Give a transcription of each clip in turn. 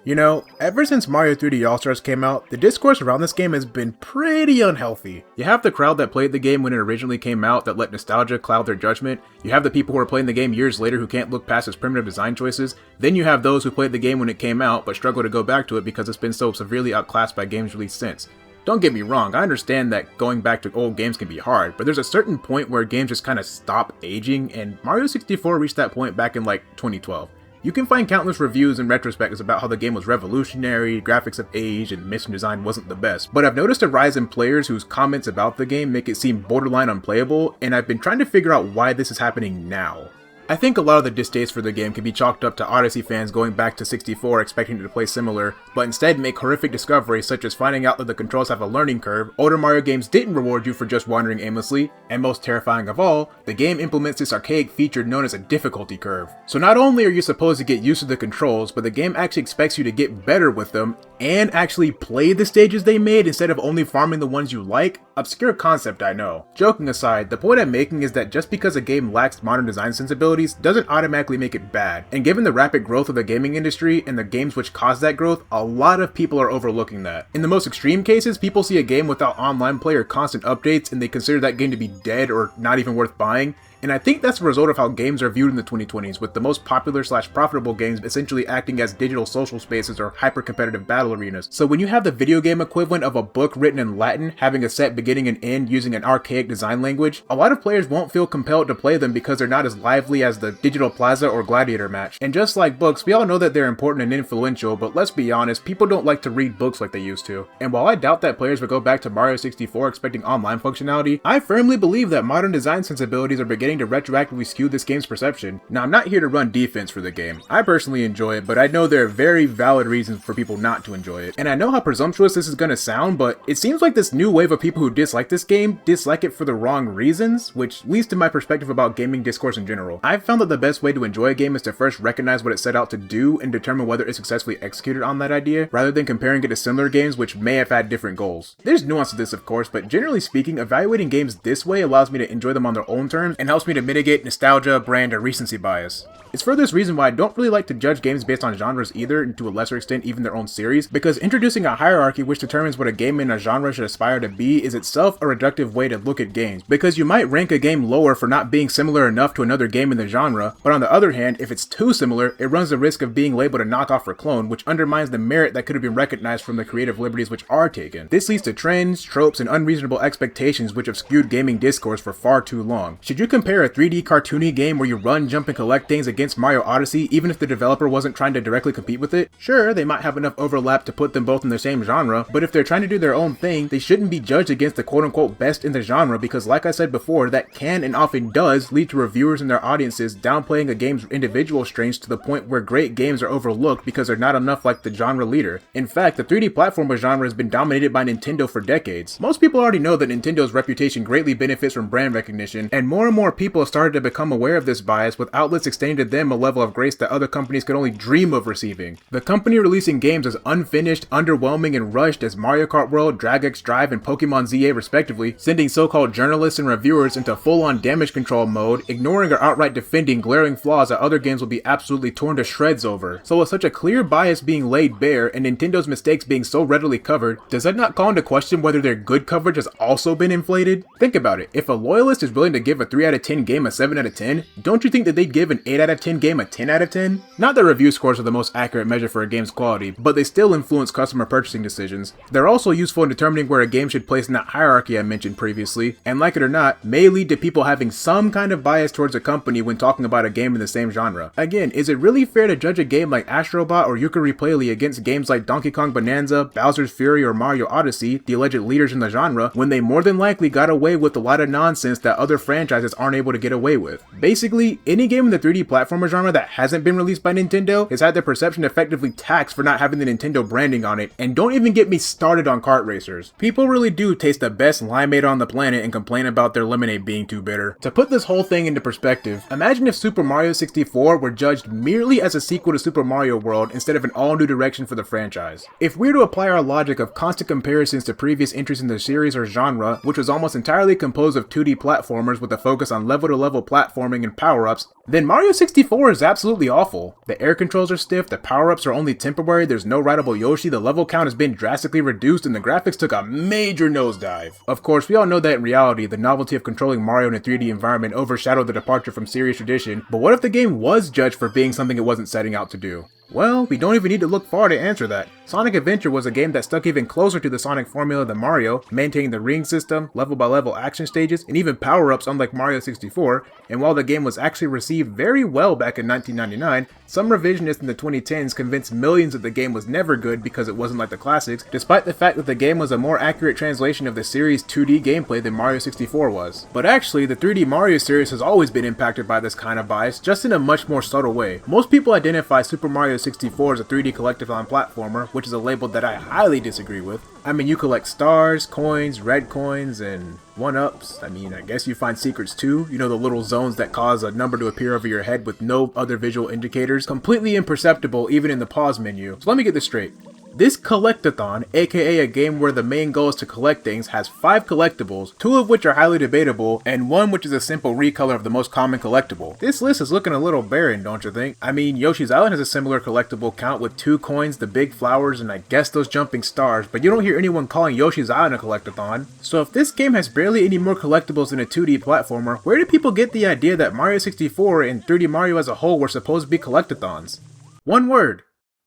You know, ever since Mario 3D All-Stars came out, the discourse around this game has been pretty unhealthy. You have the crowd that played the game when it originally came out that let nostalgia cloud their judgment, you have the people who are playing the game years later who can't look past its primitive design choices, then you have those who played the game when it came out but struggle to go back to it because it's been so severely outclassed by games released since. Don't get me wrong, I understand that going back to old games can be hard, but there's a certain point where games just kinda stop aging, and Mario 64 reached that point back in like 2012. You can find countless reviews and retrospectives about how the game was revolutionary, graphics have aged, and mission design wasn't the best, but I've noticed a rise in players whose comments about the game make it seem borderline unplayable, and I've been trying to figure out why this is happening now. I think a lot of the distaste for the game can be chalked up to Odyssey fans going back to 64 expecting it to play similar, but instead make horrific discoveries such as finding out that the controls have a learning curve, older Mario games didn't reward you for just wandering aimlessly, and most terrifying of all, the game implements this archaic feature known as a difficulty curve. So not only are you supposed to get used to the controls, but the game actually expects you to get better with them, and actually play the stages they made instead of only farming the ones you like? Obscure concept, I know. Joking aside, the point I'm making is that just because a game lacks modern design sensibilities doesn't automatically make it bad, and given the rapid growth of the gaming industry and the games which caused that growth, a lot of people are overlooking that. In the most extreme cases, people see a game without online play or constant updates and they consider that game to be dead or not even worth buying. And I think that's a result of how games are viewed in the 2020s, with the most popular / profitable games essentially acting as digital social spaces or hyper-competitive battle arenas. So when you have the video game equivalent of a book written in Latin having a set beginning and end using an archaic design language, a lot of players won't feel compelled to play them because they're not as lively as the Digital Plaza or Gladiator match. And just like books, we all know that they're important and influential, but let's be honest, people don't like to read books like they used to. And while I doubt that players would go back to Mario 64 expecting online functionality, I firmly believe that modern design sensibilities are beginning to retroactively skew this game's perception. Now, I'm not here to run defense for the game. I personally enjoy it, but I know there are very valid reasons for people not to enjoy it. And I know how presumptuous this is gonna sound, but it seems like this new wave of people who dislike this game dislike it for the wrong reasons, which leads to my perspective about gaming discourse in general. I've found that the best way to enjoy a game is to first recognize what it set out to do and determine whether it successfully executed on that idea, rather than comparing it to similar games which may have had different goals. There's nuance to this, of course, but generally speaking, evaluating games this way allows me to enjoy them on their own terms and helps me to mitigate nostalgia, brand, or recency bias. It's for this reason why I don't really like to judge games based on genres either, and to a lesser extent even their own series, because introducing a hierarchy which determines what a game in a genre should aspire to be is itself a reductive way to look at games, because you might rank a game lower for not being similar enough to another game in the genre, but on the other hand, if it's too similar, it runs the risk of being labeled a knockoff or clone, which undermines the merit that could have been recognized from the creative liberties which are taken. This leads to trends, tropes, and unreasonable expectations which have skewed gaming discourse for far too long. Should you compare a 3D cartoony game where you run, jump, and collect things against Mario Odyssey even if the developer wasn't trying to directly compete with it? Sure, they might have enough overlap to put them both in the same genre, but if they're trying to do their own thing, they shouldn't be judged against the quote-unquote best in the genre, because like I said before, that can and often does lead to reviewers and their audiences downplaying a game's individual strengths to the point where great games are overlooked because they're not enough like the genre leader. In fact, the 3D platformer genre has been dominated by Nintendo for decades. Most people already know that Nintendo's reputation greatly benefits from brand recognition, and more people have started to become aware of this bias, with outlets extending to them a level of grace that other companies could only dream of receiving. The company releasing games as unfinished, underwhelming, and rushed as Mario Kart World, Drag X Drive, and Pokemon ZA respectively, sending so-called journalists and reviewers into full-on damage control mode, ignoring or outright defending glaring flaws that other games will be absolutely torn to shreds over. So with such a clear bias being laid bare, and Nintendo's mistakes being so readily covered, does that not call into question whether their good coverage has also been inflated? Think about it, if a loyalist is willing to give a 3 out of 10 game a 7 out of 10, don't you think that they'd give an 8 out of 10 game a 10 out of 10? Not that review scores are the most accurate measure for a game's quality, but they still influence customer purchasing decisions. They're also useful in determining where a game should place in that hierarchy I mentioned previously, and like it or not, may lead to people having some kind of bias towards a company when talking about a game in the same genre. Again, is it really fair to judge a game like Astrobot or Yooka-Replay against games like Donkey Kong Bonanza, Bowser's Fury, or Mario Odyssey, the alleged leaders in the genre, when they more than likely got away with a lot of nonsense that other franchises aren't able to get away with? Basically, any game in the 3D platformer genre that hasn't been released by Nintendo has had their perception effectively taxed for not having the Nintendo branding on it, and don't even get me started on kart racers. People really do taste the best limeade on the planet and complain about their lemonade being too bitter. To put this whole thing into perspective, imagine if Super Mario 64 were judged merely as a sequel to Super Mario World instead of an all-new direction for the franchise. If we were to apply our logic of constant comparisons to previous entries in the series or genre, which was almost entirely composed of 2D platformers with a focus on level-to-level platforming and power-ups, then Mario 64 is absolutely awful. The air controls are stiff, the power-ups are only temporary, there's no rideable Yoshi, the level count has been drastically reduced, and the graphics took a major nosedive. Of course, we all know that in reality, the novelty of controlling Mario in a 3D environment overshadowed the departure from serious tradition, but what if the game was judged for being something it wasn't setting out to do? Well, we don't even need to look far to answer that. Sonic Adventure was a game that stuck even closer to the Sonic formula than Mario, maintaining the ring system, level-by-level action stages, and even power-ups unlike Mario 64, and while the game was actually received very well back in 1999, some revisionists in the 2010s convinced millions that the game was never good because it wasn't like the classics, despite the fact that the game was a more accurate translation of the series' 2D gameplay than Mario 64 was. But actually, the 3D Mario series has always been impacted by this kind of bias, just in a much more subtle way. Most people identify Super Mario 64 as a 3D collectathon platformer, which is a label that I highly disagree with. I mean, you collect stars, coins, red coins, and 1-ups. I mean, I guess you find secrets too. You know, the little zones that cause a number to appear over your head with no other visual indicators, completely imperceptible even in the pause menu. So let me get this straight. This collectathon, aka a game where the main goal is to collect things, has 5 collectibles, 2 of which are highly debatable, and 1 which is a simple recolor of the most common collectible. This list is looking a little barren, don't you think? I mean, Yoshi's Island has a similar collectible count with 2 coins, the big flowers, and I guess those jumping stars, but you don't hear anyone calling Yoshi's Island a collectathon. So if this game has barely any more collectibles than a 2D platformer, where did people get the idea that Mario 64 and 3D Mario as a whole were supposed to be collectathons? One word: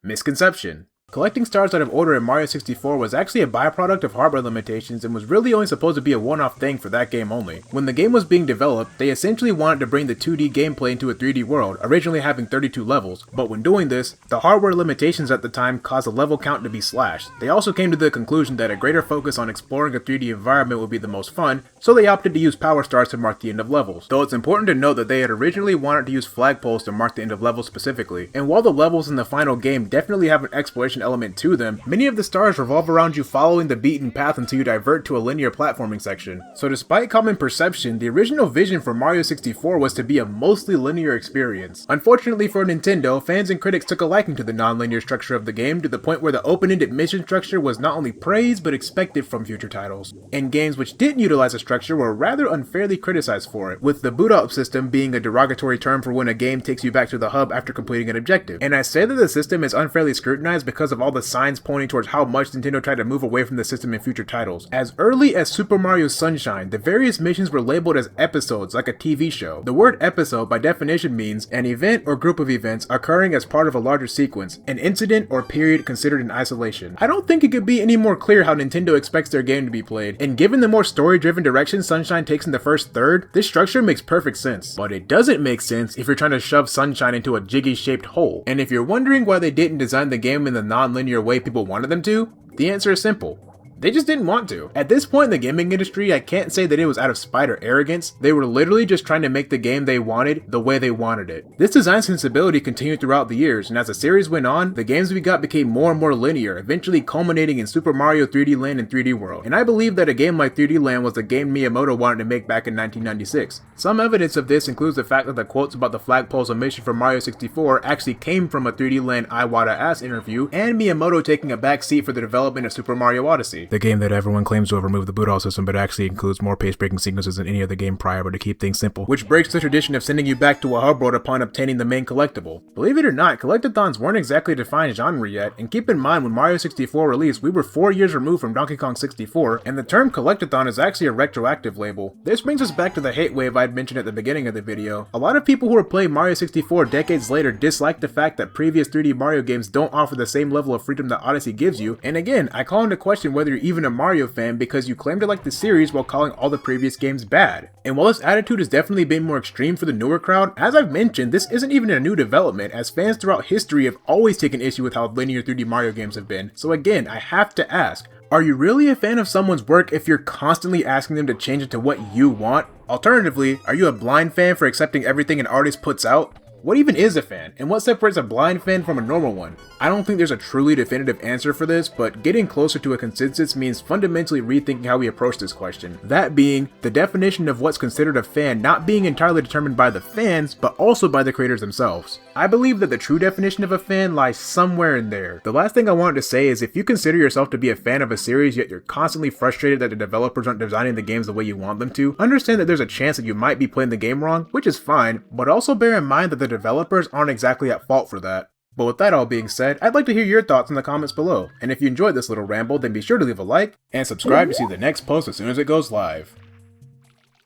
misconception. Collecting stars out of order in Mario 64 was actually a byproduct of hardware limitations and was really only supposed to be a one-off thing for that game only. When the game was being developed, they essentially wanted to bring the 2D gameplay into a 3D world, originally having 32 levels, but when doing this, the hardware limitations at the time caused the level count to be slashed. They also came to the conclusion that a greater focus on exploring a 3D environment would be the most fun, so they opted to use power stars to mark the end of levels. Though it's important to note that they had originally wanted to use flagpoles to mark the end of levels specifically, and while the levels in the final game definitely have an exploration element to them, many of the stars revolve around you following the beaten path until you divert to a linear platforming section. So despite common perception, the original vision for Mario 64 was to be a mostly linear experience. Unfortunately for Nintendo, fans and critics took a liking to the non-linear structure of the game to the point where the open-ended mission structure was not only praised but expected from future titles. And games which didn't utilize a structure were rather unfairly criticized for it, with the boot-up system being a derogatory term for when a game takes you back to the hub after completing an objective. And I say that the system is unfairly scrutinized because of all the signs pointing towards how much Nintendo tried to move away from the system in future titles. As early as Super Mario Sunshine, the various missions were labeled as episodes like a TV show. The word episode by definition means an event or group of events occurring as part of a larger sequence, an incident or period considered in isolation. I don't think it could be any more clear how Nintendo expects their game to be played, and given the more story-driven direction Sunshine takes in the first third, this structure makes perfect sense. But it doesn't make sense if you're trying to shove Sunshine into a jiggy-shaped hole. And if you're wondering why they didn't design the game in the non-linear way people wanted them to, the answer is simple. They just didn't want to. At this point in the gaming industry, I can't say that it was out of spite or arrogance. They were literally just trying to make the game they wanted the way they wanted it. This design sensibility continued throughout the years, and as the series went on, the games we got became more and more linear, eventually culminating in Super Mario 3D Land and 3D World. And I believe that a game like 3D Land was the game Miyamoto wanted to make back in 1996. Some evidence of this includes the fact that the quotes about the flagpole's omission from Mario 64 actually came from a 3D Land Iwata Ass interview, and Miyamoto taking a back seat for the development of Super Mario Odyssey. The game that everyone claims to have removed the boot-all system, but actually includes more pace-breaking sequences than any other game prior, but to keep things simple, which breaks the tradition of sending you back to a hub world upon obtaining the main collectible. Believe it or not, collectathons weren't exactly a defined genre yet, and keep in mind when Mario 64 released, we were 4 years removed from Donkey Kong 64, and the term collectathon is actually a retroactive label. This brings us back to the hate wave I'd mentioned at the beginning of the video. A lot of people who are playing Mario 64 decades later dislike the fact that previous 3D Mario games don't offer the same level of freedom that Odyssey gives you, and again, I call into question whether you're even a Mario fan because you claim to like the series while calling all the previous games bad. And while this attitude has definitely been more extreme for the newer crowd, as I've mentioned, this isn't even a new development, as fans throughout history have always taken issue with how linear 3D Mario games have been. So again, I have to ask, are you really a fan of someone's work if you're constantly asking them to change it to what you want? Alternatively, are you a blind fan for accepting everything an artist puts out? What even is a fan, and what separates a blind fan from a normal one? I don't think there's a truly definitive answer for this, but getting closer to a consensus means fundamentally rethinking how we approach this question. That being, the definition of what's considered a fan not being entirely determined by the fans, but also by the creators themselves. I believe that the true definition of a fan lies somewhere in there. The last thing I wanted to say is if you consider yourself to be a fan of a series yet you're constantly frustrated that the developers aren't designing the games the way you want them to, understand that there's a chance that you might be playing the game wrong, which is fine, but also bear in mind that the developers aren't exactly at fault for that. But with that all being said, I'd like to hear your thoughts in the comments below, and if you enjoyed this little ramble, then be sure to leave a like, and subscribe to see the next post as soon as it goes live.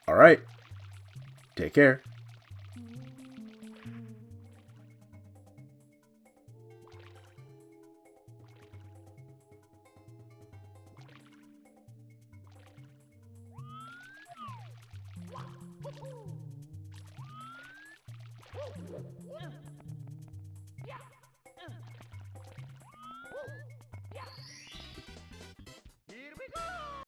Alright, take care. Here we go!